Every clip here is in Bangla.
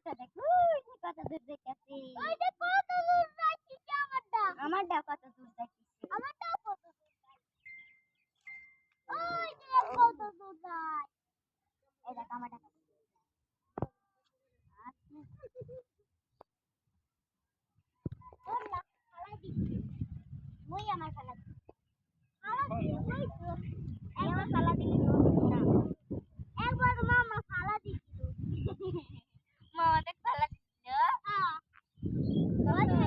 দূরটা দেখ, ওই যে কত দূর যাইতাছে। ওই যে কত দূর যাইতাছে আমারটা। আমারটা কত দূর যাইতাছে। আমারটাও কত দূর যাইতাছে। ওই যে কত দূর যায়। এই দেখ আমারটা কত দূর যায়। ওর না ফালাই দিছি। মই আমার ফালা দিছি। ফালা দিছি ওই তো। একবার ফালা দিলে তো না। একবার মামা ফালা দিছিল। মামা দেখ ফালা দিছিল। হ্যাঁ। ওই যে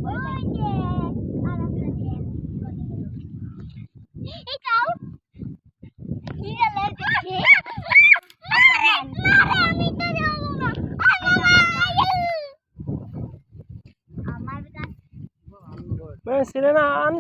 ওই যে আলাদা দিয়ে এই কাউ হিরা লাগে আমি তো যাবো না আমার কাছে मैं सिलेना आन